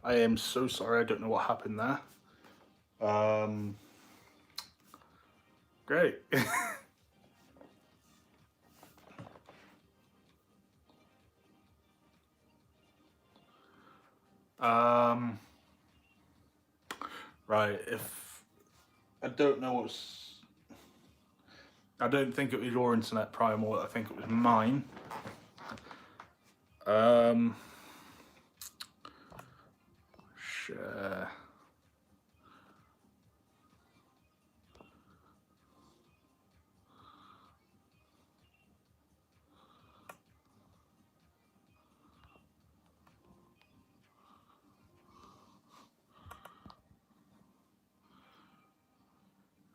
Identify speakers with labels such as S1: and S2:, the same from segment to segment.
S1: I am so sorry, I don't know what happened there. Great. Right, if I don't know what's, I don't think it was your internet, Primal. I think it was mine. Share.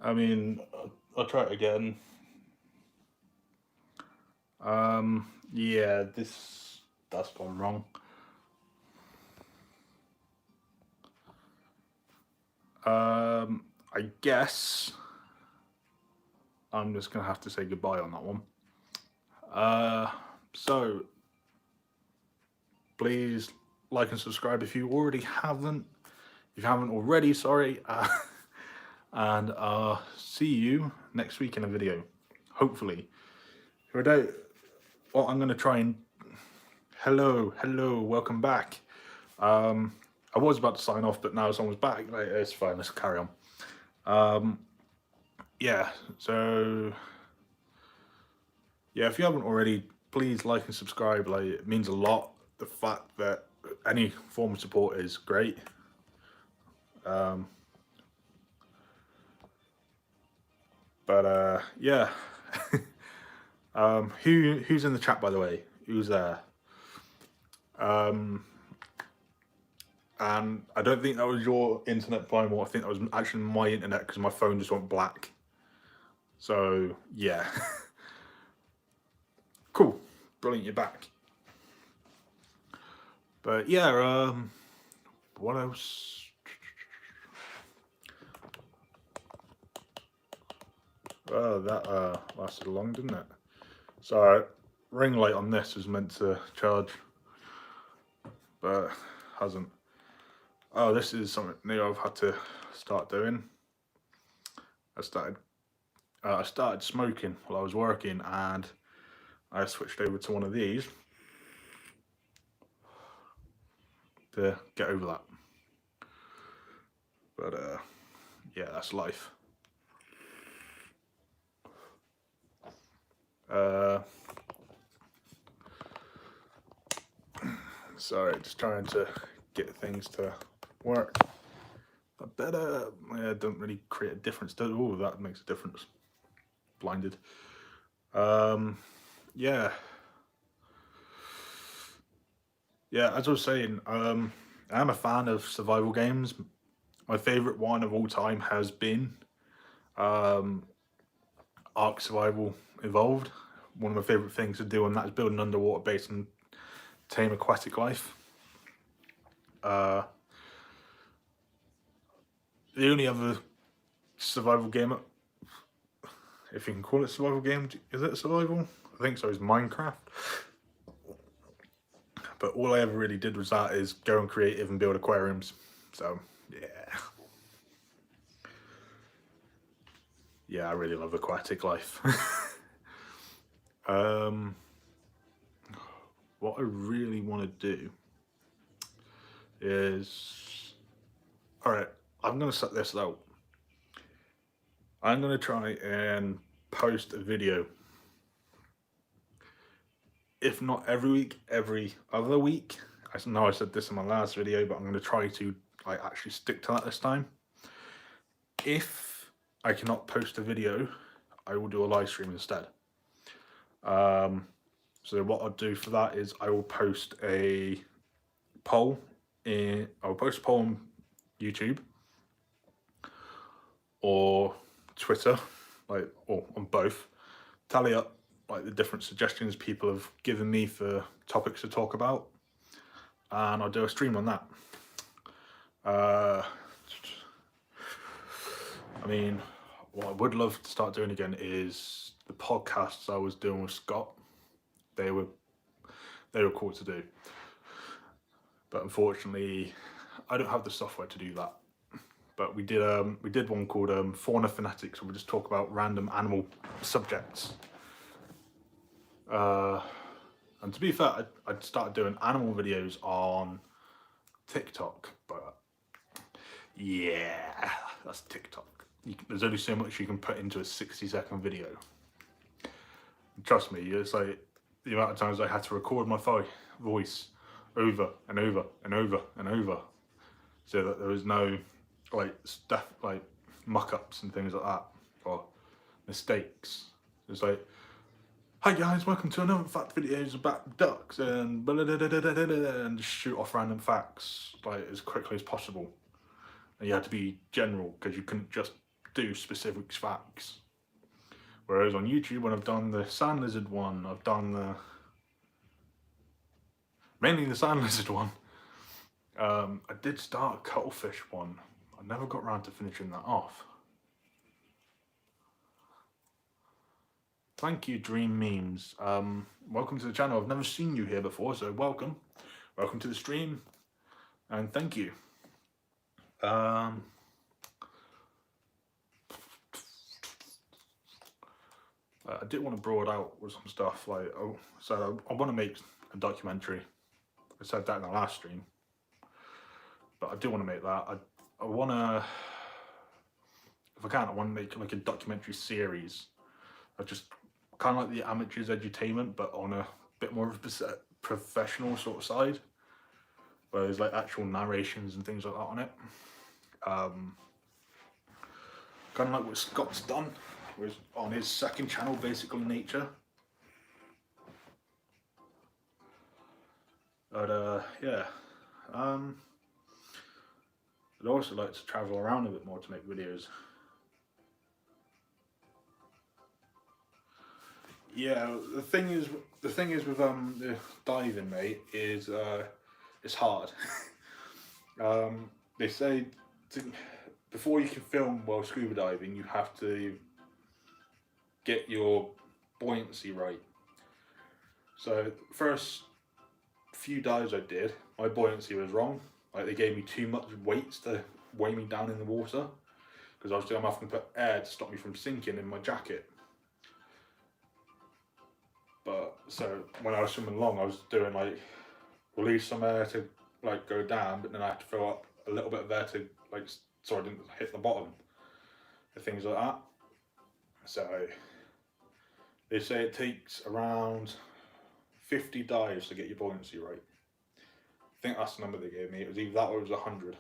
S1: I mean, I'll try it again. Yeah, that's gone wrong. I guess I'm just gonna have to say goodbye on that one. So please like and subscribe if you already haven't. If you haven't already, sorry. And see you next week in a video, hopefully. If I don't, well, I'm gonna try and hello, welcome back. I was about to sign off, but now someone's back. Like, it's fine, let's carry on. Yeah, so yeah, if you haven't already, please like and subscribe. Like, it means a lot. The fact that any form of support is great. But yeah. Who's in the chat, by the way? Who's there? And I don't think that was your internet, Primal. I think that was actually my internet because my phone just went black. So yeah. Cool, brilliant, you're back. But yeah, what else? Oh, that lasted long, didn't it? So ring light on this was meant to charge, but hasn't. Oh, this is something new I've had to start doing. I started smoking while I was working, and I switched over to one of these to get over that. But yeah, that's life. Sorry, just trying to get things to work. I better, yeah, don't really create a difference. Oh, that makes a difference. Blinded. Yeah. Yeah, as I was saying, I'm a fan of survival games. My favourite one of all time has been Ark Survival Evolved. One of my favourite things to do on that is build an underwater base and tame aquatic life. The only other survival game, if you can call it survival game, is it survival? I think so, is Minecraft. But all I ever really did was that, is go on creative and build aquariums. So yeah. Yeah, I really love aquatic life. What I really want to do is, all right, I'm going to set this out. I'm going to try and post a video, if not every week, every other week. I know I said this in my last video, but I'm going to try to like actually stick to that this time. If I cannot post a video, I will do a live stream instead. So what I'll do for that is I will post a poll on YouTube or Twitter, like, or on both. Tally up like the different suggestions people have given me for topics to talk about, and I'll do a stream on that. I mean, what I would love to start doing again is the podcasts I was doing with Scott. They were cool to do, but unfortunately I don't have the software to do that. But we did one called Fauna Fanatics, where we just talk about random animal subjects. And to be fair, I'd started doing animal videos on TikTok, but yeah, that's TikTok. There's only so much you can put into a 60-second video. Trust me, it's like the amount of times I had to record my voice over and over and over and over, so that there was no like stuff like muck-ups and things like that, or mistakes. It's like, hi guys, welcome to another fact videos about ducks and blah, blah, blah, blah, blah, blah, and just shoot off random facts like as quickly as possible. And you had to be general because you couldn't just do specific facts. Whereas on YouTube, when I've done the sand lizard one, I've done mainly the sand lizard one. I did start a cuttlefish one. I never got around to finishing that off. Thank you, Dream Memes. Welcome to the channel. I've never seen you here before, so welcome. Welcome to the stream, and thank you. I did want to broad out with some stuff, like, so I want to make a documentary. I said that in the last stream, but I do want to make that. I want to, if I can, I want to make like a documentary series of just kind of like the amateurs edutainment, but on a bit more of a professional sort of side, where there's like actual narrations and things like that on it. Kind of like what Scott's done was on his second channel, Basically Nature. But yeah, I'd also like to travel around a bit more to make videos. Yeah, the thing is with the diving, mate, is it's hard. They say before you can film while scuba diving, you have to get your buoyancy right. So first few dives I did, my buoyancy was wrong. Like, they gave me too much weights to weigh me down in the water, because obviously I'm having to put air to stop me from sinking in my jacket. But so when I was swimming along, I was doing like release some air to like go down, but then I had to fill up a little bit of air to like so I didn't hit the bottom and things like that. So they say it takes around 50 dives to get your buoyancy right. I think that's the number they gave me. It was either that or it was 100.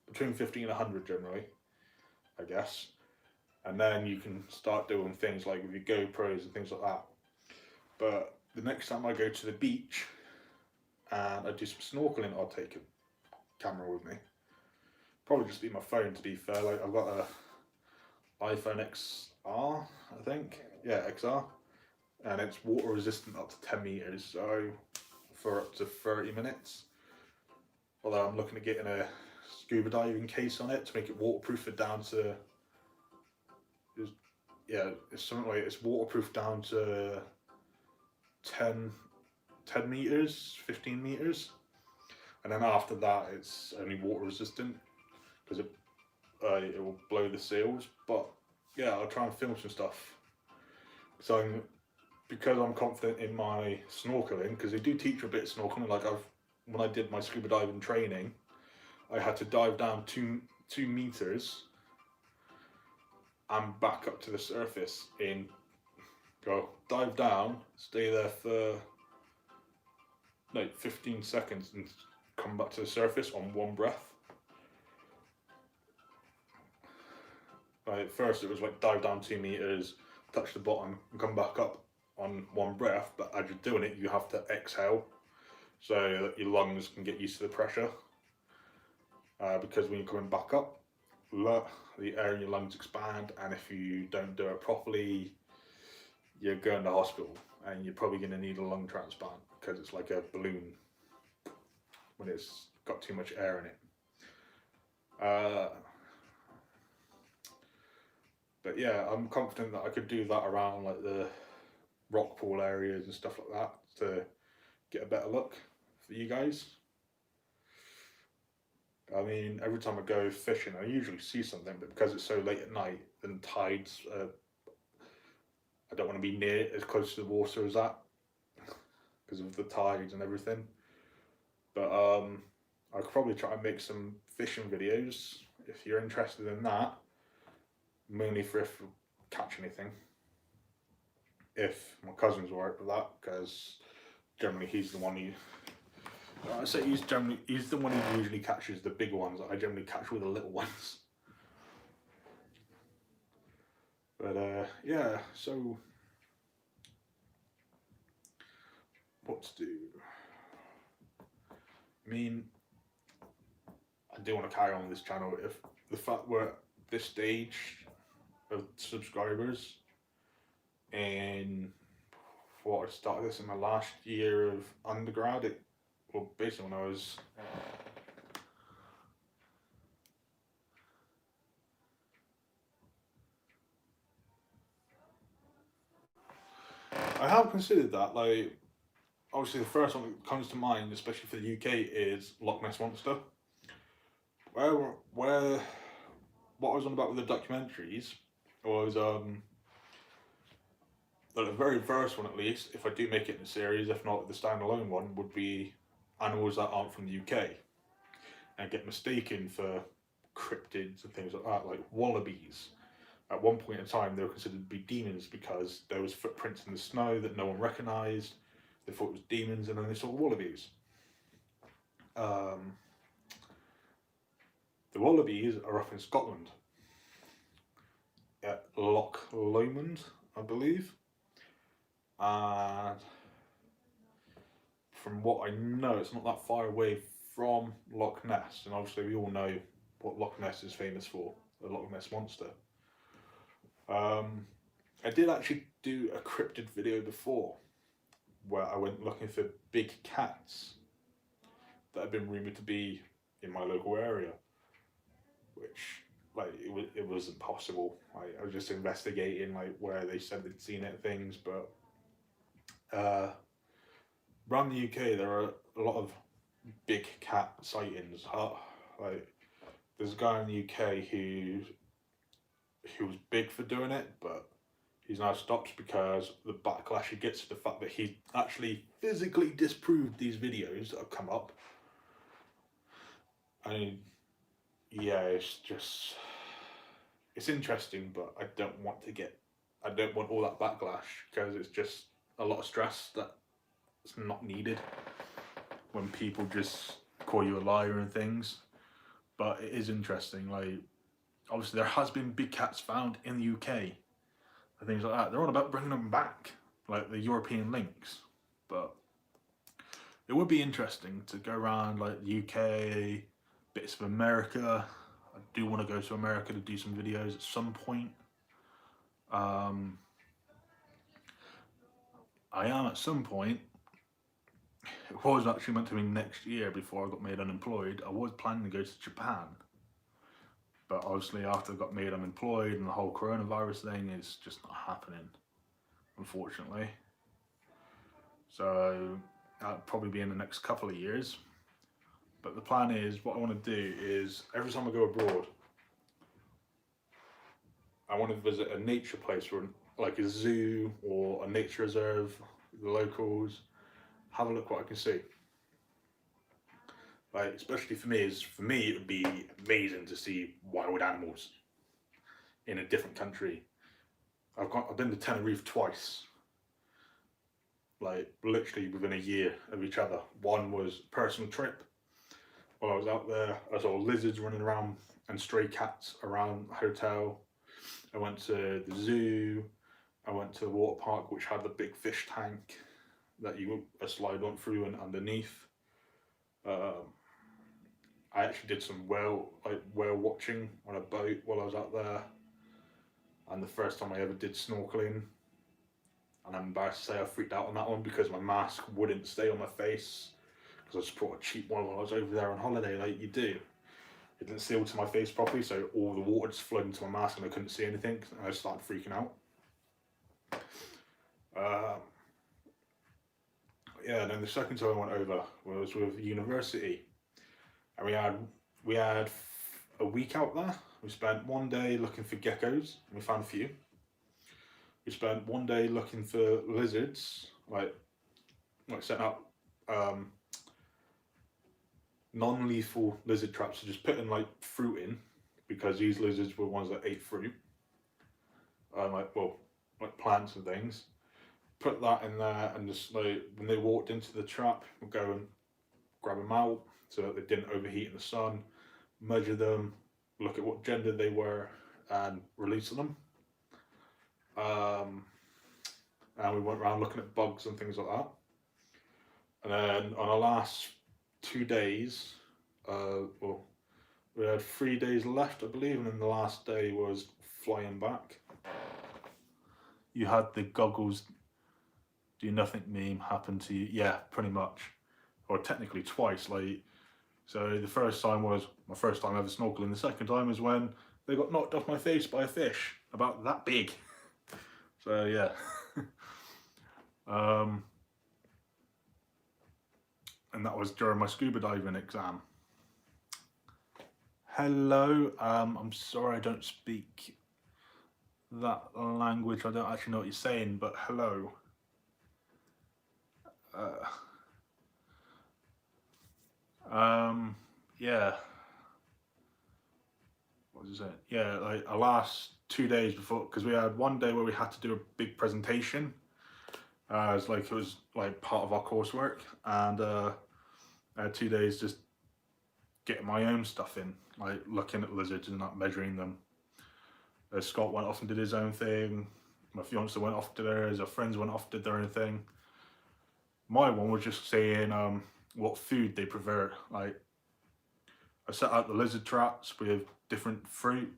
S1: Between 50 and 100 generally, I guess. And then you can start doing things like with your GoPros and things like that. But the next time I go to the beach and I do some snorkeling, I'll take a camera with me. Probably just be my phone, to be fair. Like, I've got a iPhone XR, I think. Yeah, XR. And it's water resistant up to 10 meters, so for up to 30 minutes. Although I'm looking at getting a scuba diving case on it to make it waterproof for down to, yeah, it's something like, it's waterproof down to 10 meters, 15 meters. And then after that, it's only water resistant, because it will blow the seals. But yeah, I'll try and film some stuff. So because I'm confident in my snorkeling, because they do teach you a bit of snorkeling. Like, when I did my scuba diving training, I had to dive down two meters and back up to the surface in, go dive down, stay there for like 15 seconds and come back to the surface on one breath. Like, first it was like dive down 2 meters, touch the bottom and come back up on one breath, but as you're doing it you have to exhale so that your lungs can get used to the pressure, because when you're coming back up, the air in your lungs expand, and if you don't do it properly, you're going to hospital and you're probably going to need a lung transplant, because it's like a balloon when it's got too much air in it. But yeah, I'm confident that I could do that around like the rock pool areas and stuff like that to get a better look for you guys. I mean, every time I go fishing, I usually see something, but because it's so late at night and tides, I don't want to be near as close to the water as that because of the tides and everything. But I could probably try and make some fishing videos if you're interested in that, mainly for if we catch anything. If my cousin's alright with that, because generally he's the one who. I say he's the one who usually catches the big ones. I generally catch all the little ones. But yeah, so what to do? I mean, I do want to carry on with this channel. If the fact we're at this stage of subscribers, and what I started this in my last year of undergrad, well, basically when I was I have considered that. Like, obviously, the first one that comes to mind, especially for the UK, is Loch Ness Monster. Where what I was on about with the documentaries was the very first one, at least, if I do make it in a series, if not the standalone one, would be animals that aren't from the UK and get mistaken for cryptids and things like that, like wallabies. At one point in time, they were considered to be demons because there was footprints in the snow that no one recognised. They thought it was demons, and then they saw wallabies. The wallabies are up in Scotland, at Loch Lomond, I believe. And from what I know, it's not that far away from Loch Ness. And obviously, we all know what Loch Ness is famous for, the Loch Ness Monster. I did actually do a cryptid video before where I went looking for big cats that had been rumoured to be in my local area, which like it wasn't possible. I was just investigating like where they said they'd seen it and things, but around the UK there are a lot of big cat sightings. Like there's a guy in the UK who was big for doing it, but he's now stopped because the backlash he gets to the fact that he actually physically disproved these videos that have come up. I mean, yeah, it's interesting, but I don't want all that backlash because it's just a lot of stress that's not needed when people just call you a liar and things. But it is interesting, like obviously there has been big cats found in the UK and things like that. They're on about bringing them back, like the European lynx. But it would be interesting to go around like the UK, bits of America. I do want to go to America to do some videos at some point. I am at some point. It was actually meant to be next year before I got made unemployed. I was planning to go to Japan. But obviously after I got made unemployed and the whole coronavirus thing is just not happening, unfortunately. So that'll probably be in the next couple of years. But the plan is, what I want to do is, every time I go abroad, I want to visit a nature place, or like a zoo or a nature reserve, the locals, have a look what I can see. Like, especially for me, it would be amazing to see wild animals in a different country. I've been to Tenerife twice, like literally within a year of each other. One was a personal trip. While I was out there, I saw lizards running around and stray cats around the hotel. I went to the zoo. I went to the water park, which had the big fish tank that a slide went through and underneath. I actually did some whale watching on a boat while I was out there, and the first time I ever did snorkeling. And I'm embarrassed to say I freaked out on that one because my mask wouldn't stay on my face because I just brought a cheap one while I was over there on holiday, like you do. It didn't seal to my face properly, so all the water just flowed into my mask and I couldn't see anything, and I started freaking out. Yeah, and then the second time I went over was with university, and we had we had a week out there. We spent one day looking for geckos. We found a few. We spent one day looking for lizards, like setting up non-lethal lizard traps. So just putting like fruit in, because these lizards were ones that ate fruit, like plants and things. Put that in there, and just like when they walked into the trap, we'd go and grab them out so that they didn't overheat in the sun, measure them, look at what gender they were, and release them. And we went around looking at bugs and things like that. And then on our last 2 days, we had 3 days left, I believe, and then the last day was flying back. You had the goggles do nothing meme happen to you. Yeah, pretty much. Or technically twice. Like, so the first time was my first time ever snorkeling. The second time is when they got knocked off my face by a fish about that big. So yeah. And that was during my scuba diving exam. Hello, I'm sorry I don't speak that language. I don't actually know what you're saying, but hello. Yeah. What was it? Yeah, like our last 2 days before, because we had one day where we had to do a big presentation. It was like part of our coursework, and I had 2 days just getting my own stuff in, like looking at lizards and not measuring them. Scott went off and did his own thing. My fiance went off to theirs. Our friends went off, did their own thing. My one was just saying what food they prefer. Like, I set out the lizard traps with different fruit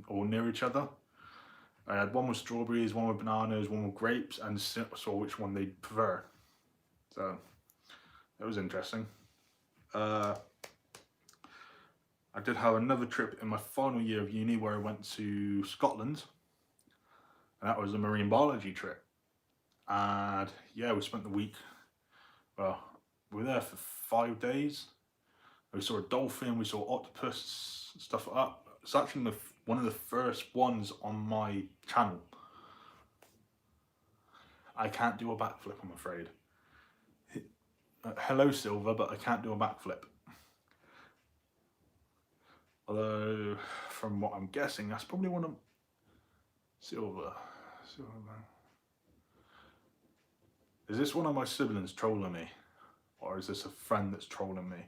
S1: all near each other. I had one with strawberries, one with bananas, one with grapes, and saw which one they prefer. So that was interesting. I did have another trip in my final year of uni where I went to Scotland, and that was a marine biology trip. And yeah, we spent the week, well, we were there for 5 days. We saw a dolphin, we saw octopus, stuff like that. It's actually one of the first ones on my channel. I can't do a backflip, I'm afraid. Hello, Silver, but I can't do a backflip. Although, from what I'm guessing, that's probably one of... Silver. Is this one of my siblings trolling me? Or is this a friend that's trolling me?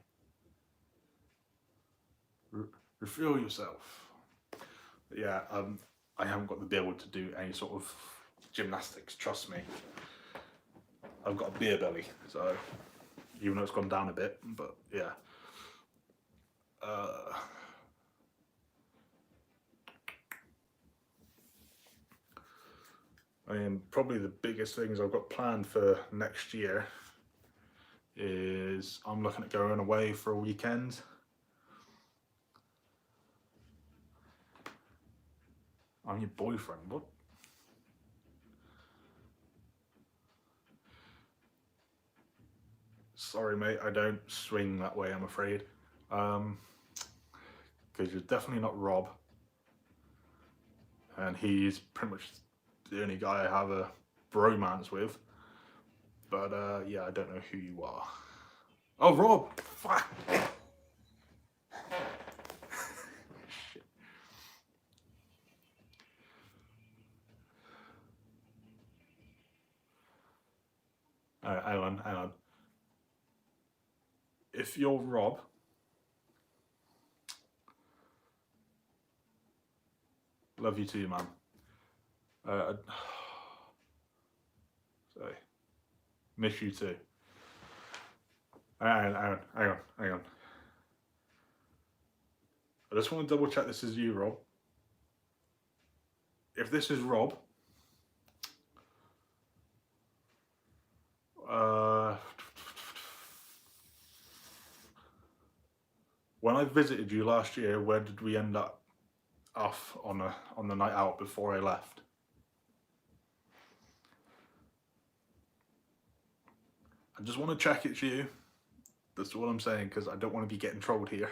S1: Reveal yourself. But yeah, I haven't got the ability to do any sort of gymnastics, trust me. I've got a beer belly, so even though it's gone down a bit, but yeah. I mean, probably the biggest things I've got planned for next year is I'm looking at going away for a weekend. I'm your boyfriend, what? Sorry mate, I don't swing that way, I'm afraid. Because you're definitely not Rob. And he's pretty much the only guy I have a bromance with. But yeah, I don't know who you are. Oh, Rob! Fuck! Shit. Hang on. If you're Rob, love you too, man. Sorry. Miss you too. Hang on. I just want to double check this is you, Rob. If this is Rob, when I visited you last year, where did we end up off on the night out before I left? I just want to check it's you. That's all I'm saying, because I don't want to be getting trolled here.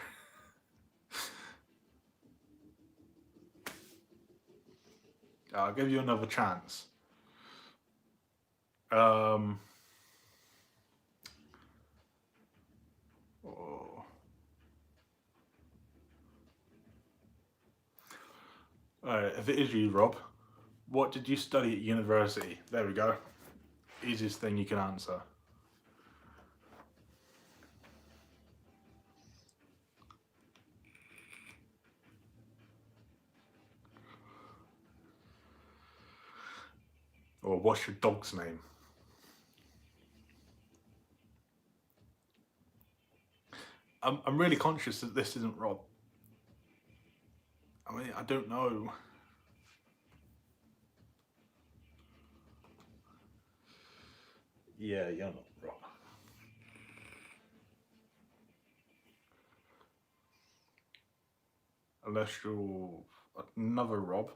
S1: I'll give you another chance. Oh. Alright, if it is you, Rob, what did you study at university? There we go. Easiest thing you can answer. Or what's your dog's name? I'm really conscious that this isn't Rob. I mean, I don't know. Yeah, you're not Rob. Unless you're another Rob.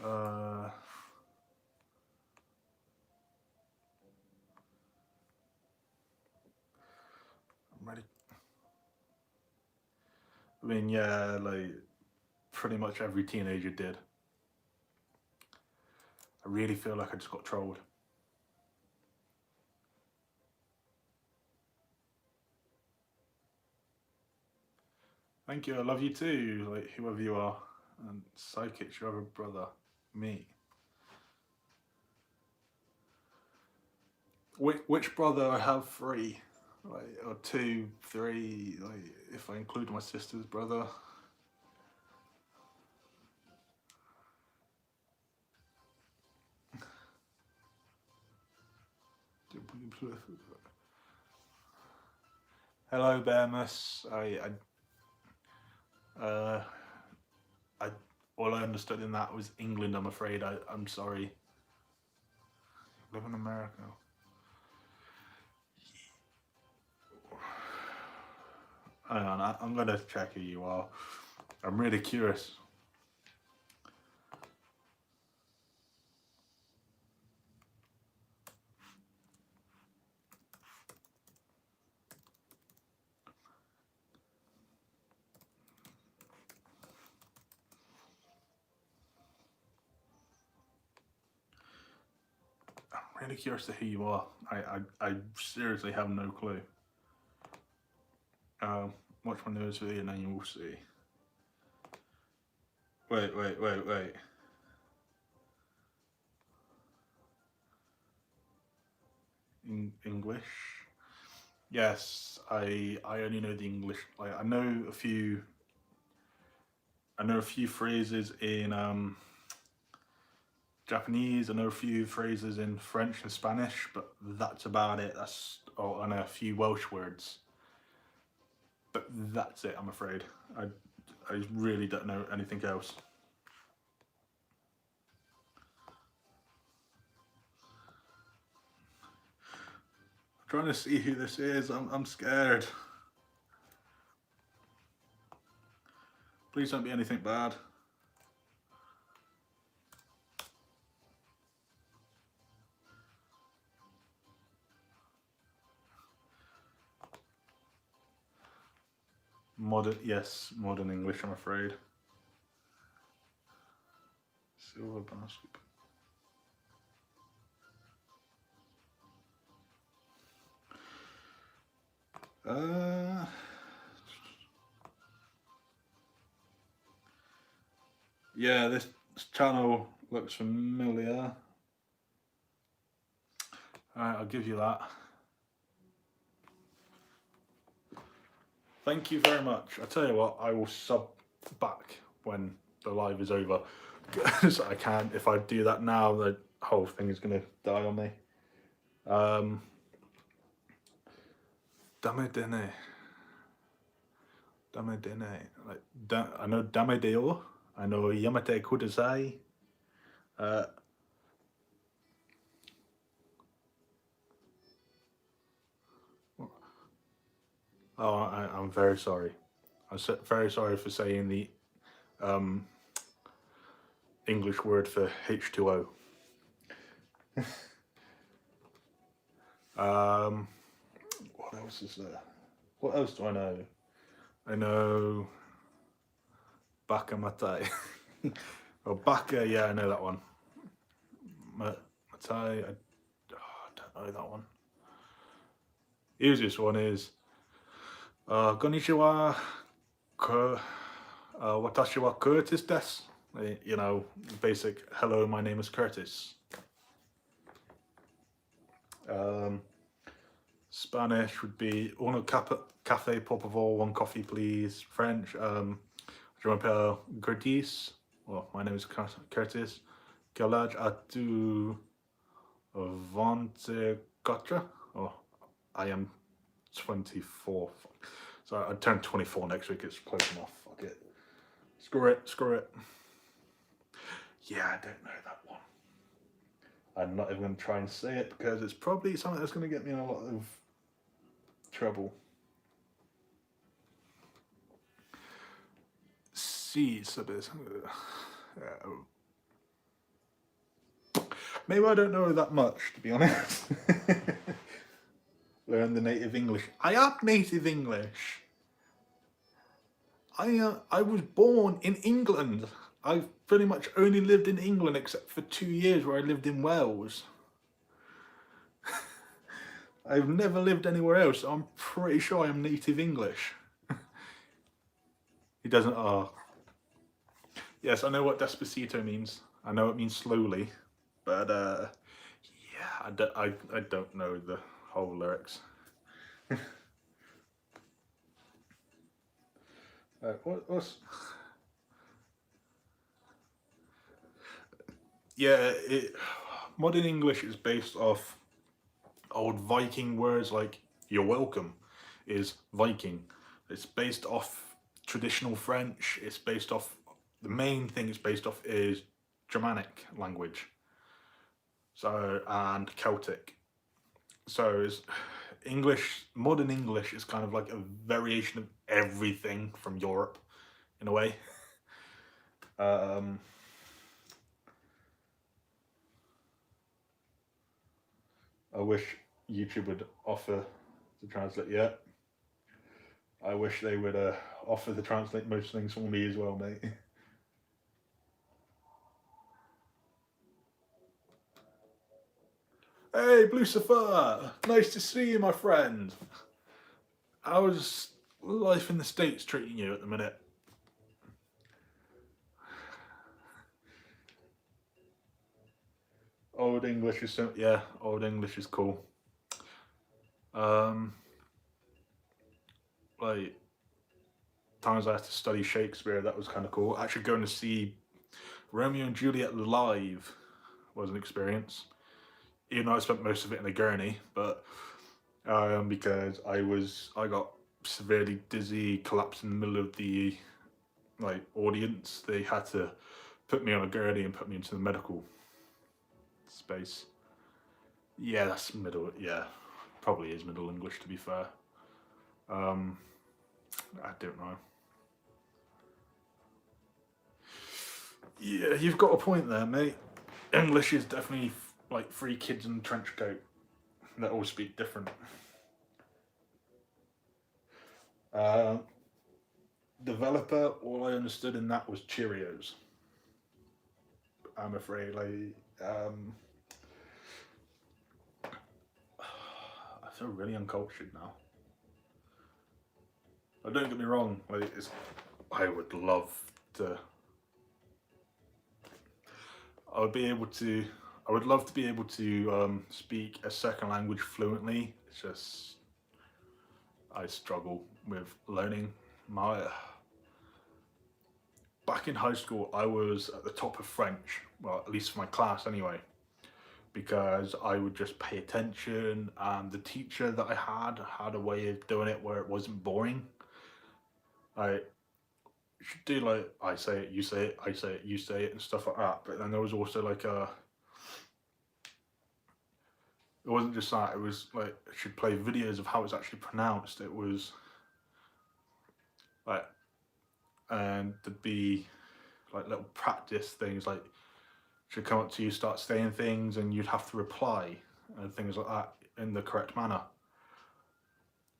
S1: I'm ready. I mean, yeah, like pretty much every teenager did. I really feel like I just got trolled. Thank you, I love you too, like whoever you are. And psychics, your other brother, me. Which brother? I have three, like, or two, three, like if I include my sister's brother. Hello, Bearmus. I, all I understood in that was England. I'm afraid. I'm sorry. Live in America. Hang on, I'm gonna check who you are. I'm really curious. I'm really curious to who you are. I seriously have no clue. Watch my newest video and then you will see. Wait. English? Yes, I only know the English. Like I know a few phrases in Japanese. I know a few phrases in French and Spanish, but that's about it. I know a few Welsh words, but that's it. I'm afraid. I really don't know anything else. I'm trying to see who this is. I'm scared. Please don't be anything bad. Yes, modern English, I'm afraid. Silver basket. Yeah, this channel looks familiar. Alright, I'll give you that. Thank you very much. I tell you what, I will sub back when the live is over. Because I can't, if I do that now, the whole thing is going to die on me. Dame dene. Dame dene. Like, I know dame deo. I know yamate kudasai. Oh, I'm very sorry. I'm very sorry for saying the English word for H2O. What else is there? What else do I know? I know Baka Matai. Well, Baka, yeah, I know that one. Matai, I don't know that one. Easiest one is Konnichiwa, watashi wa Curtis desu. You know, basic, hello, my name is Curtis. Spanish would be uno cafe, por favor, one coffee, please. French, je m'appelle Curtis. Well, my name is Curtis. Quel âge as-tu? 24. Oh, I am 24. So I turn 24 next week. It's close enough. Fuck it. Screw it. Screw it. Yeah, I don't know that one. I'm not even going to try and say it because it's probably something that's going to get me in a lot of trouble. See, so there's. Maybe I don't know that much, to be honest. Learn the native English. I am native English. I was born in England. I've pretty much only lived in England except for 2 years where I lived in Wales. I've never lived anywhere else, so I'm pretty sure I'm native English. He doesn't, yes, I know what Despacito means. I know it means slowly, but yeah, I don't know the whole lyrics. What's... Yeah, modern English is based off old Viking words like "you're welcome" is Viking. It's based off traditional French. It's based off, the main thing it's based off is Germanic language. So, and Celtic. So it's English, modern English is kind of like a variation of everything from Europe in a way. I wish YouTube would offer to translate. Yeah, I wish they would offer to translate most things for me as well, mate. Hey, Lucifer! Nice to see you, my friend. How's life in the States treating you at the minute? Old English is so, yeah, Old English is cool. Like times I had to study Shakespeare, that was kind of cool. Actually, going to see Romeo and Juliet live was an experience. Even though I spent most of it in a gurney, but because I got severely dizzy, collapsed in the middle of the audience. They had to put me on a gurney and put me into the medical space. Yeah, that's middle. Yeah, probably is Middle English to be fair. I don't know. Yeah, you've got a point there, mate. English is definitely like three kids in a trench coat that all speak different. Developer, all I understood in that was Cheerios. I'm afraid, I feel really uncultured now. But don't get me wrong, I would love to. I would love to be able to speak a second language fluently. It's just I struggle with learning my. Back in high school, I was at the top of French, well, at least for my class anyway, because I would just pay attention, and the teacher that I had a way of doing it where it wasn't boring. I should do like I say it, you say it, I say it, you say it, and stuff like that. But then there was also it wasn't just that. It was like I should play videos of how it's actually pronounced. It was like, and there'd be like little practice things like should come up to you, start saying things, and you'd have to reply and things like that in the correct manner.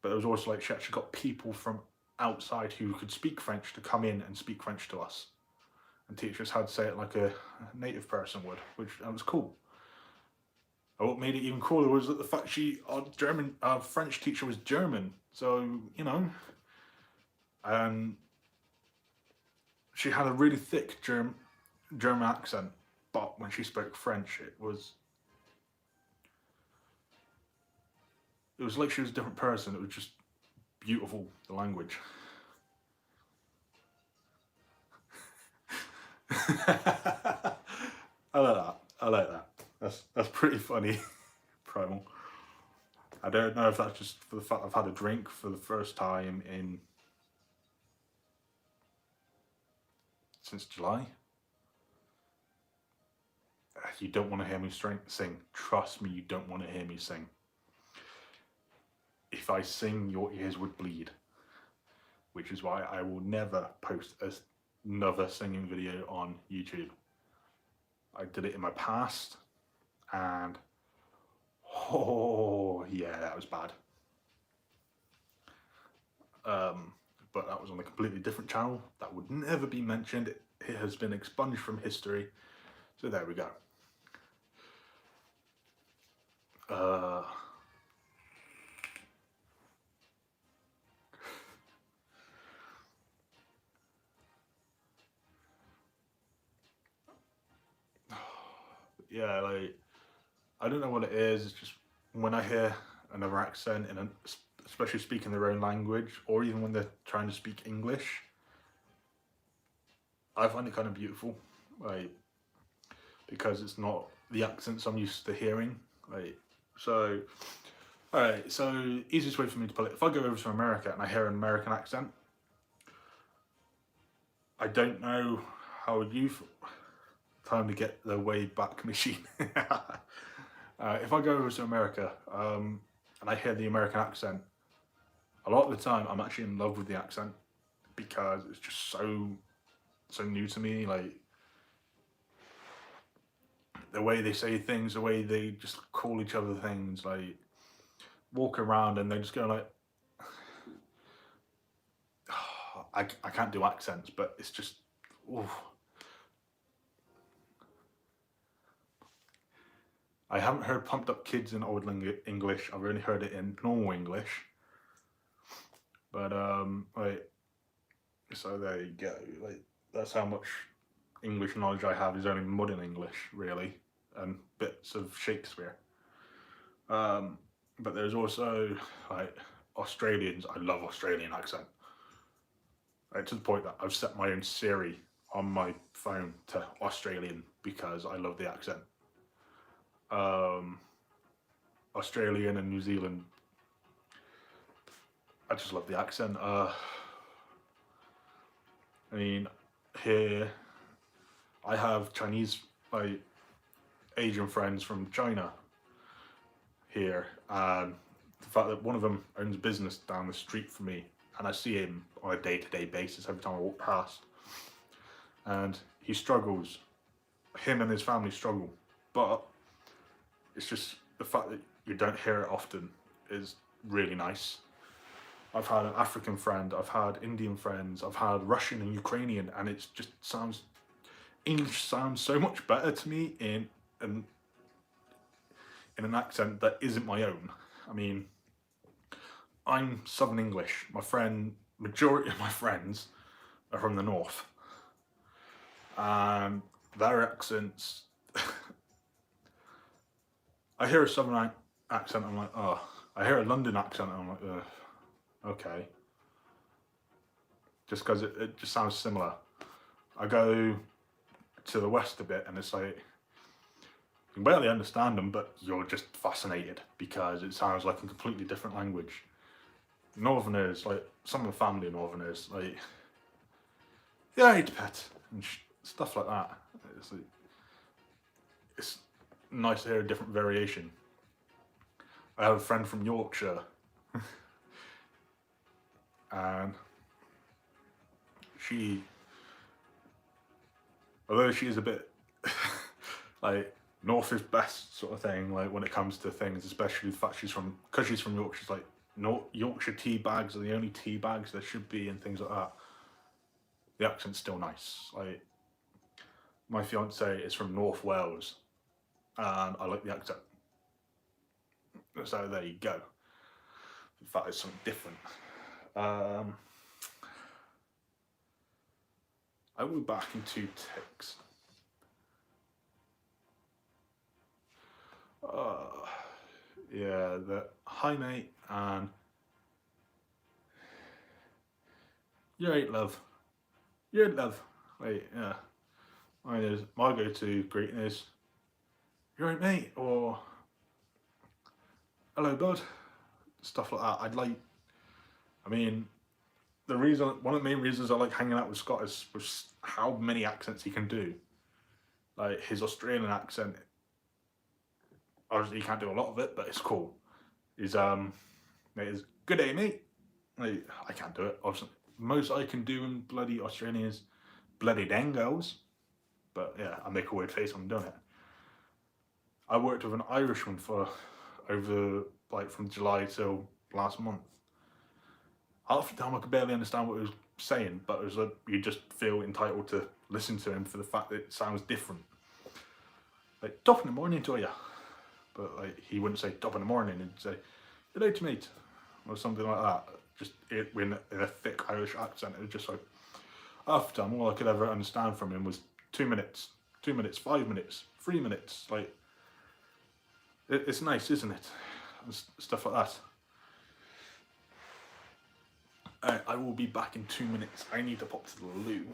S1: But there was also like she actually got people from outside who could speak French to come in and speak French to us and teach us how to say it like a native person would, which was cool. And what made it even cooler was that the fact our French teacher was German, so and she had a really thick German accent, but when she spoke French, it was like she was a different person. It was just beautiful, the language. I like that. That's pretty funny. Primal. I don't know if that's just for the fact I've had a drink for the first time since July. You don't want to hear me sing. Trust me, you don't want to hear me sing. If I sing, your ears would bleed. Which is why I will never post another singing video on YouTube. I did it in my past, and oh yeah, that was bad. But that was on a completely different channel. That would never be mentioned. It has been expunged from history. So there we go. Yeah, like, I don't know what it is. It's just when I hear another accent, and especially speaking their own language, or even when they're trying to speak English, I find it kind of beautiful, like, because it's not the accents I'm used to hearing. Like, so, alright, so easiest way for me to put it, if I go over to America and I hear an American accent, I don't know how you time to get the way back machine. If I go over to America and I hear the American accent, a lot of the time I'm actually in love with the accent because it's just so new to me. Like, the way they say things, the way they just call each other things, like walk around and they just go like, I can't do accents, but it's just, oof. I haven't heard pumped up kids in Old English. I've only heard it in normal English. But like, so there you go. Like, that's how much English knowledge I have, is only modern English, really, and bits of Shakespeare. But there's also like Australians. I love Australian accent. Like, to the point that I've set my own Siri on my phone to Australian because I love the accent. Australian and New Zealand, I just love the accent. I mean, here I have Chinese, like, Asian friends from China here, and the fact that one of them owns a business down the street from me, and I see him on a day-to-day basis every time I walk past, and he struggles. Him and his family struggle, but it's just the fact that you don't hear it often is really nice. I've had an African friend, I've had Indian friends, I've had Russian and Ukrainian, and it just sounds, English sounds so much better to me in an accent that isn't my own. I mean, I'm Southern English. Majority of my friends are from the north, and their accents, I hear a Southern accent, I'm like, oh. I hear a London accent, and I'm like, ugh, okay. Just because it just sounds similar. I go to the west a bit, and it's like, you can barely understand them, but you're just fascinated because it sounds like a completely different language. Northerners, like, some of the family Northerners, like, yeah, I eat pet, and stuff like that. It's nice to hear a different variation. I have a friend from Yorkshire, and although she is a bit like, north is best sort of thing, like, when it comes to things, especially the fact because she's from Yorkshire, she's like, Yorkshire tea bags are the only tea bags there should be and things like that. The accent's still nice. Like, my fiance is from North Wales, and I like the accent. So there you go. That is something different. I will be back in 2 ticks. Yeah, the hi mate and you're right, love. You're right, love. Wait, yeah. My go-to greeting is you're right, mate, or hello, bud. Stuff like that. I mean, one of the main reasons I like hanging out with Scott is how many accents he can do. Like his Australian accent, obviously he can't do a lot of it, but it's cool. He's mate, is good day, mate. Like, I can't do it. Obviously, most I can do in bloody Australian is bloody dangos. But yeah, I make a weird face when I'm doing it. I worked with an Irishman for over like from July till last month. Half the time I could barely understand what he was saying, but it was like you just feel entitled to listen to him for the fact that it sounds different. Like top in the morning to you, but like he wouldn't say top in the morning, he'd say good day to mate or something like that. Just in a thick Irish accent. It was just like half the time all I could ever understand from him was 2 minutes, 2 minutes, 5 minutes, 3 minutes. Like it's nice, isn't it? And stuff like that. I will be back in 2 minutes. I need to pop to the loo.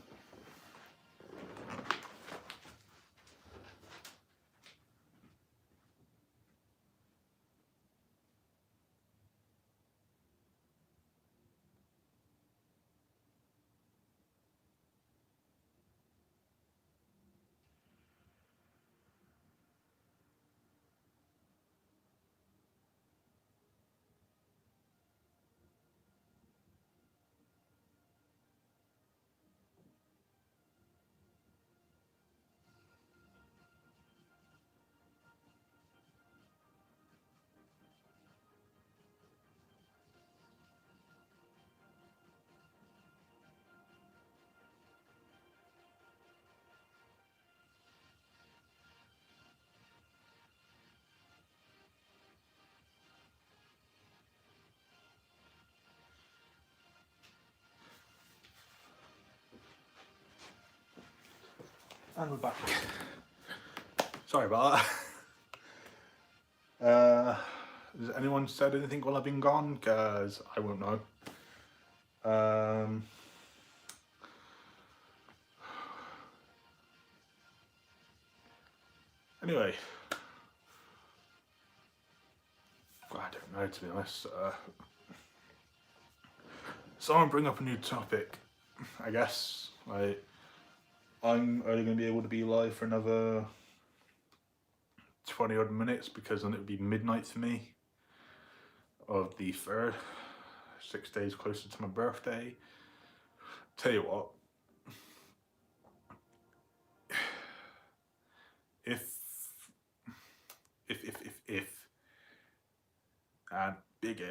S1: And we're back. Sorry about that. Has anyone said anything while I've been gone? Because I won't know. Anyway, I don't know, to be honest. Someone bring up a new topic. I guess like I'm only going to be able to be live for another 20 odd minutes because then it would be midnight for me of the 3rd, 6 days closer to my birthday. Tell you what, if and big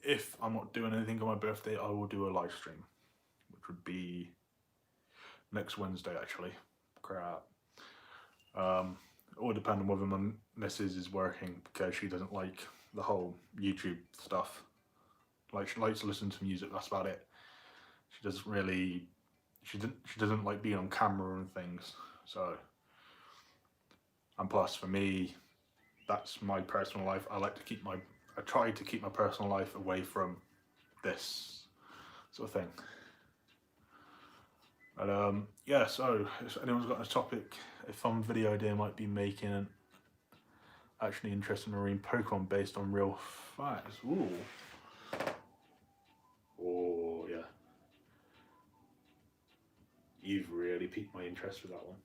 S1: if I'm not doing anything on my birthday, I will do a live stream, which would be next Wednesday actually. Crap. It will depend on whether my missus is working because she doesn't like the whole YouTube stuff. Like she likes to listen to music, that's about it. She doesn't really, she doesn't like being on camera and things. So, and plus for me, that's my personal life. I try to keep my personal life away from this sort of thing. But yeah, so if anyone's got a topic, a fun video idea might be making an actually interesting marine Pokemon based on real facts. Ooh. Oh yeah. You've really piqued my interest with that one.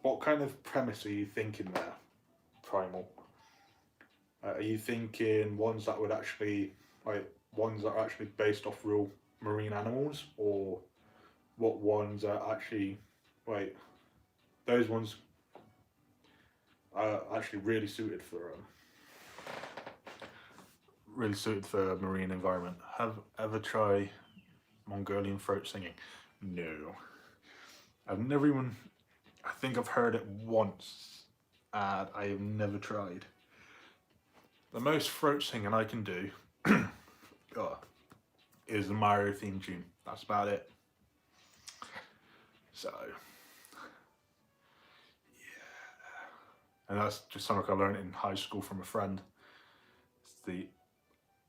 S1: What kind of premise are you thinking there, Primal? Are you thinking ones that would actually, ones that are actually based off real marine animals, or what ones are actually, those ones? actually really suited for marine environment. Have ever tried Mongolian throat singing? No. I've never even, I think I've heard it once and I have never tried. The most throat singing I can do is the Mario theme tune. That's about it. So, yeah. And that's just something I learned in high school from a friend. It's the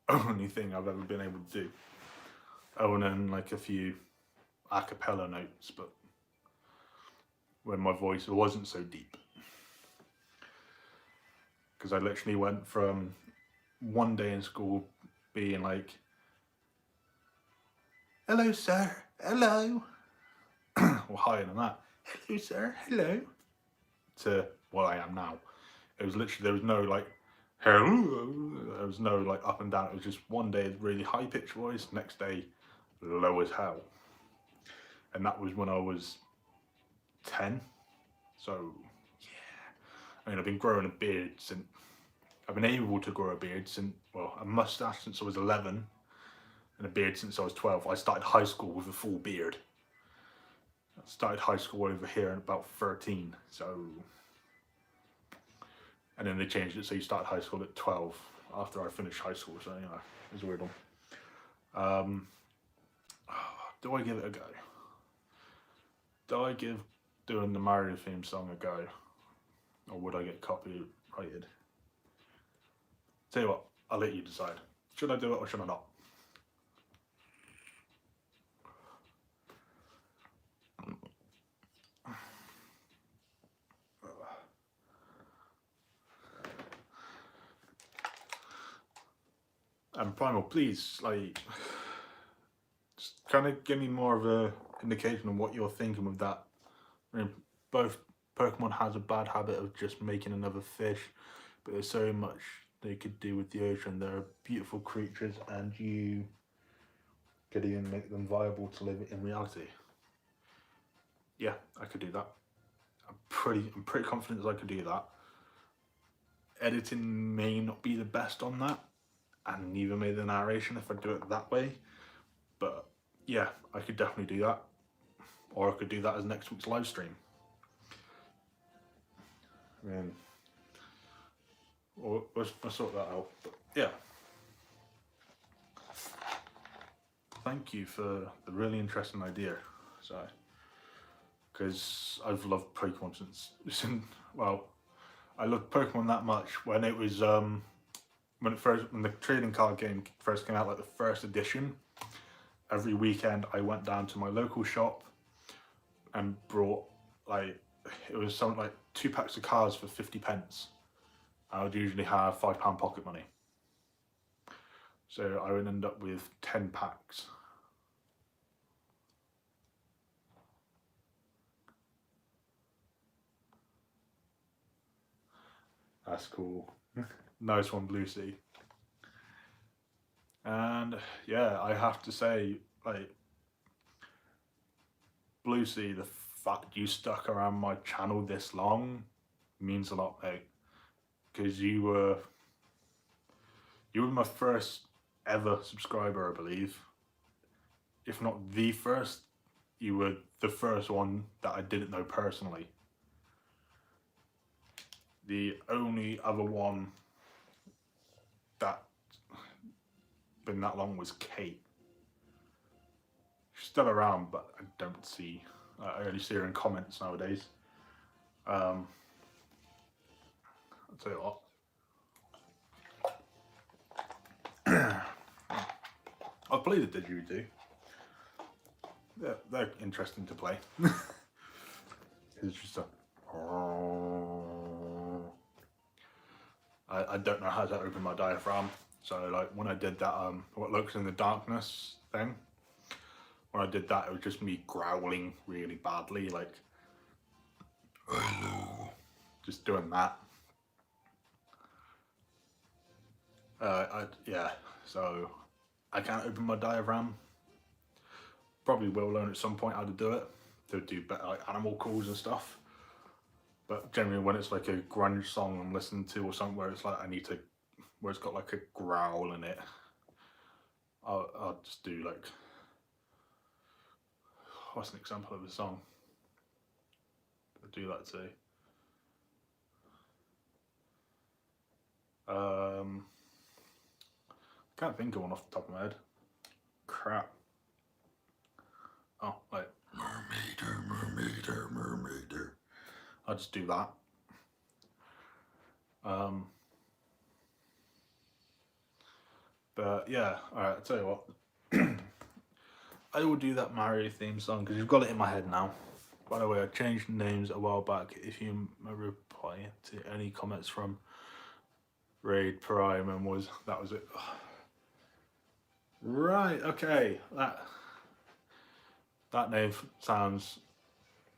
S1: only thing I've ever been able to do. Oh, and then like a few a cappella notes, but when my voice wasn't so deep. Because I literally went from one day in school being like, hello sir, hello, or higher than that, hello sir, hello, to what I am now. It was literally, there was no like, hello, there was no like up and down. It was just one day really high pitched voice, next day low as hell. And that was when I was 10. So yeah, I mean, I've been growing a beard since, I've been able to grow a beard since, well, a mustache since I was 11 and a beard since I was 12. I started high school with a full beard. I started high school over here at about 13, so, and then they changed it so you start high school at 12 after I finished high school, so you know, it was a weird one. Do I give it a go? Do I give doing the Mario theme song a go? Or would I get copyrighted? Tell you what, I'll let you decide. Should I do it or should I not? And Primal, please, like, just kind of give me more of a indication of what you're thinking with that. I mean, both Pokemon has a bad habit of just making another fish, but there's so much they could do with the ocean. They're beautiful creatures, and you could even make them viable to live in reality. Yeah, I could do that. I'm pretty confident that I could do that. Editing may not be the best on that, and neither may the narration if I do it that way. But yeah, I could definitely do that. Or I could do that as next week's live stream. I mean, we'll sort that out. But yeah. Thank you for the really interesting idea. So, because I've loved Pokemon since well, I loved Pokemon that much when it was when the trading card game first came out, like the first edition. Every weekend I went down to my local shop and brought, like, it was something like 2 packs of cards for 50p. I would usually have £5 pocket money. So I would end up with 10 packs. That's cool. Nice one, Blue Sea. And yeah, I have to say, like, Blue Sea, the fact you stuck around my channel this long means a lot, mate. Because you were my first ever subscriber, I believe. If not the first, you were the first one that I didn't know personally. The only other one that been that long was Kate. She's still around, but I don't see. I only see her in comments nowadays. I'll tell you what. I've played the didgeridoo. They're interesting to play. It's just a. I don't know how to open my diaphragm. So like when I did that, what looks in the darkness thing. When I did that, it was just me growling really badly, like just doing that. Yeah, so I can't open my diaphragm. Probably will learn at some point how to do it, to do better like animal calls and stuff. But generally when it's like a grunge song I'm listening to or something where it's like where it's got like a growl in it, I'll just do like, what's an example of a song? I'll do that too. Can't think of one off the top of my head. Crap. Oh, like mermaid. I'll just do that. But yeah, alright, I'll tell you what. I will do that Mario theme song because you've got it in my head now. By the way, I changed names a while back. If you reply to any comments from Raid Prime, and that was it. Right, okay. That name sounds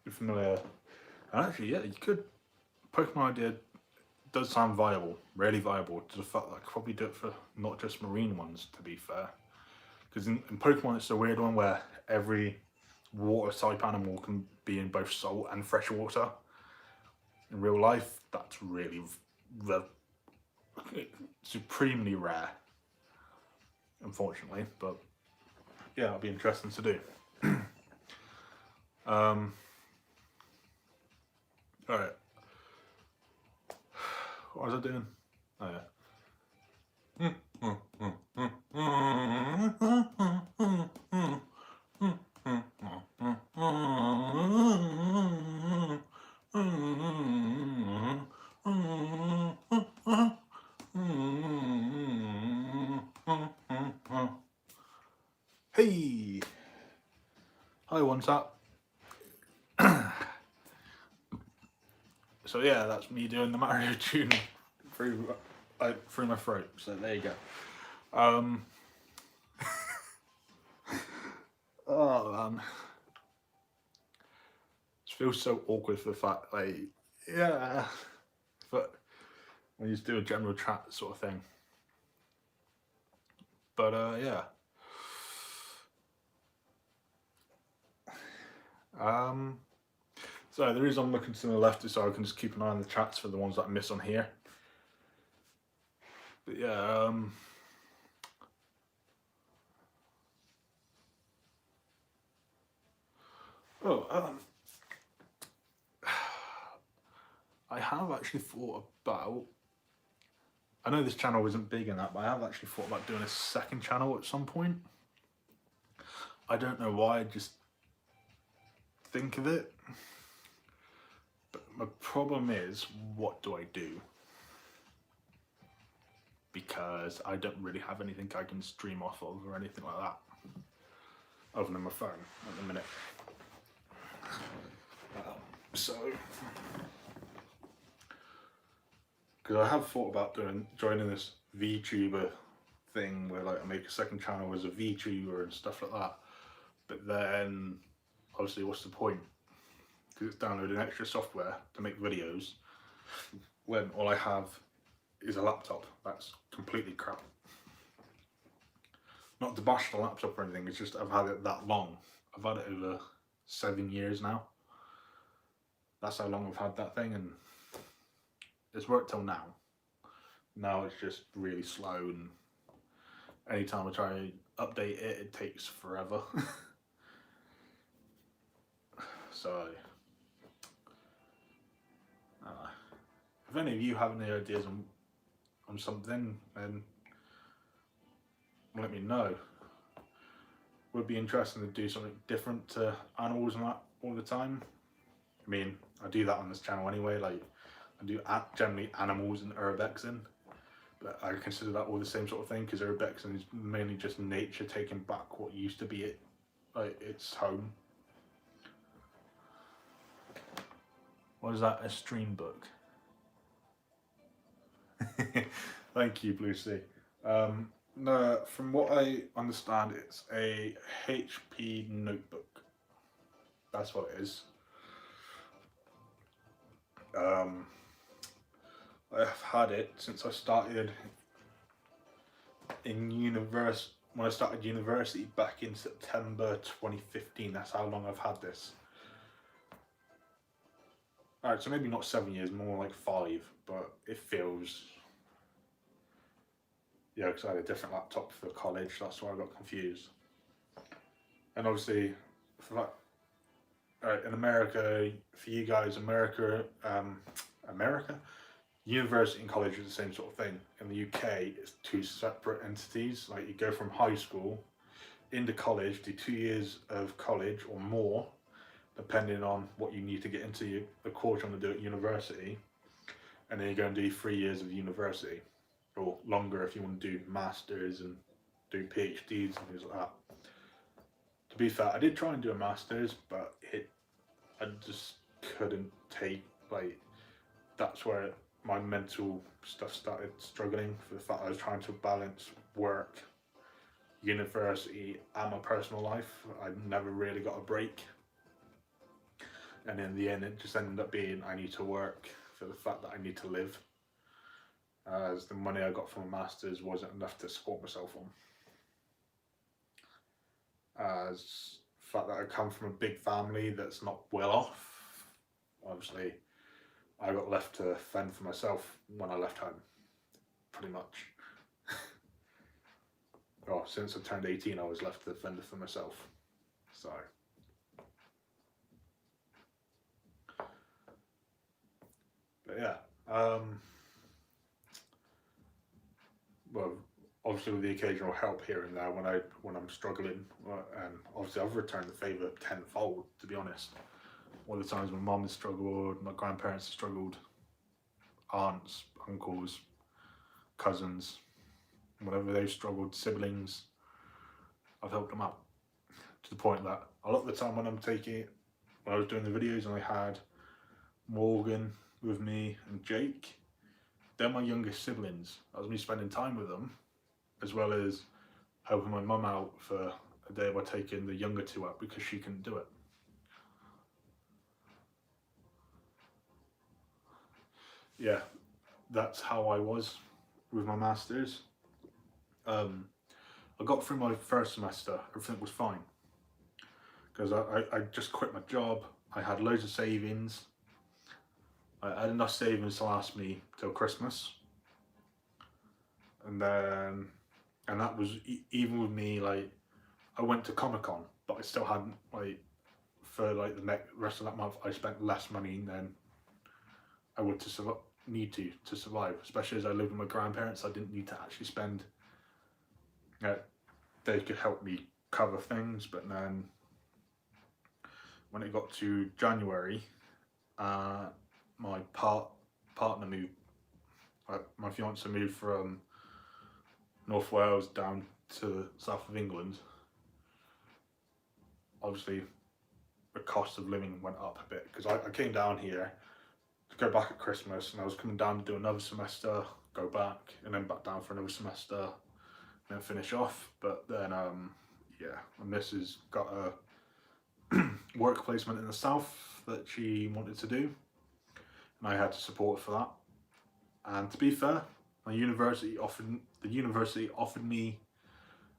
S1: familiar. And actually, yeah, you could. Pokemon idea does sound viable, really viable. To the fact that I could probably do it for not just marine ones, to be fair. Because in Pokemon, it's a weird one where every water type animal can be in both salt and fresh water. In real life, that's really supremely rare, unfortunately. But yeah, it'll be interesting to do. Alright. What was I doing? Oh yeah. Hey! Hi, what's up? So yeah, that's me doing the Mario tune through my throat. So there you go. Oh man, it feels so awkward for the fact, like, yeah, but when you just do a general chat sort of thing. But yeah. So the reason I'm looking to the left is so I can just keep an eye on the chats for the ones that I miss on here. But yeah, I have actually thought about, I know this channel isn't big in that, but I have actually thought about doing a second channel at some point. I don't know why, I just think of it. But my problem is, what do I do? Because I don't really have anything I can stream off of or anything like that, other than my phone at the minute. So, because I have thought about joining this VTuber thing where like I make a second channel as a VTuber and stuff like that. But then, obviously, what's the point? Because it's downloading extra software to make videos when all I have is a laptop that's completely crap. Not to bash the laptop or anything, it's just I've had it that long. I've had it over 7 years now. That's how long I've had that thing, and it's worked till now. Now it's just really slow, and anytime I try to update it, it takes forever. So, if any of you have any ideas on something, then let me know. Would be interesting to do something different to animals and that all the time. I mean, I do that on this channel anyway, like I do generally animals and urbexing, but I consider that all the same sort of thing because urbexing is mainly just nature taking back what used to be its home. What is that, a stream book? Thank you, Blue Sea. No, from what I understand, it's a HP notebook. That's what it is. I've had it since I started in when I started university back in September 2015. That's how long I've had this. Alright, so maybe not 7 years, more like 5, but it feels, yeah, because I had a different laptop for college, that's why I got confused. And obviously, for that, in America, for you guys, America, university and college is the same sort of thing. In the UK, it's two separate entities. Like you go from high school into college, do 2 years of college or more, depending on what you need to get into the course you want to do at university, and then you go and do 3 years of university, or longer if you want to do masters and do PhDs and things like that. To be fair, I did try and do a masters, but I just couldn't take, like, that's where my mental stuff started struggling, for the fact I was trying to balance work, university and my personal life. I never really got a break, and in the end it just ended up being I need to work for the fact that I need to live, as the money I got from a masters wasn't enough to support myself on, as the fact that I come from a big family that's not well off. Obviously I got left to fend for myself when I left home, pretty much. Well, since I turned 18, I was left to fend for myself. So, but yeah, well, obviously with the occasional help here and there when I'm struggling, and obviously I've returned the favour tenfold, to be honest. All the times my mum has struggled, my grandparents have struggled, aunts, uncles, cousins, whenever they've struggled, siblings, I've helped them out. To the point that a lot of the time when I was doing the videos and I had Morgan with me and Jake, they're my youngest siblings. That was me spending time with them, as well as helping my mum out for a day by taking the younger two out because she couldn't do it. Yeah, that's how I was with my masters. I got through my first semester, everything was fine, because I just quit my job. I had loads of savings. I had enough savings to last me till Christmas, and that was even with me, like, I went to Comic-Con, but I still hadn't, like, for like the rest of that month I spent less money than I would need to survive, especially as I lived with my grandparents. I didn't need to actually spend, they could help me cover things. But then when it got to January, my partner moved, my fiance moved from North Wales down to south of England. Obviously the cost of living went up a bit, because I came down here to go back at Christmas, and I was coming down to do another semester, go back, and then back down for another semester, and then finish off. But then yeah, my missus got a work placement in the south that she wanted to do, and I had to support her for that. And to be fair, the university offered me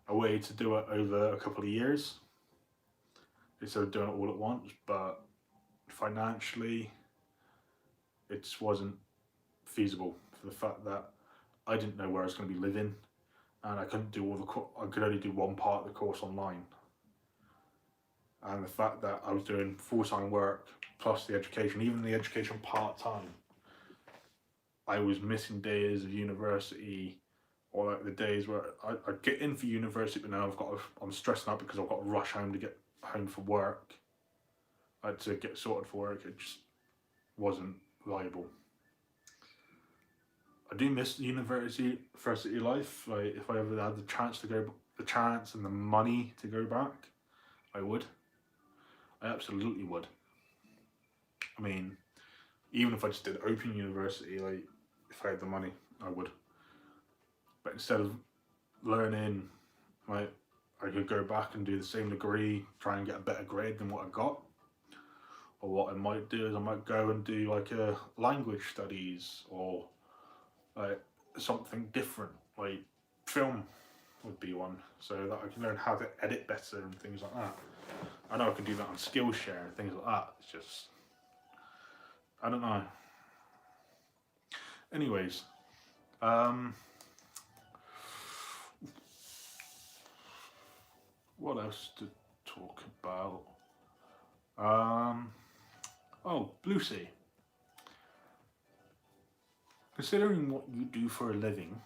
S1: a way to do it over a couple of years instead of doing it all at once, but financially it just wasn't feasible, for the fact that I didn't know where I was going to be living, and I couldn't do I could only do one part of the course online, and the fact that I was doing full-time work plus the education, even the education part-time, I was missing days of university, or like the days where I'd get in for university, but now I'm stressing out because I've got to rush home to get home for work, to get sorted for work. It just wasn't viable. I do miss the university life. Like, if I ever had the chance and the money to go back, I would. I absolutely would. I mean, even if I just did open university, like, if I had the money, I would. But instead of learning, like, I could go back and do the same degree, try and get a better grade than what I got. Or what I might do is I might go and do like a language studies, or like something different, like film would be one, so that I can learn how to edit better and things like that. I know I can do that on Skillshare and things like that. It's just, I don't know. Anyways, what else to talk about? Oh, Blue Sea. Considering what you do for a living,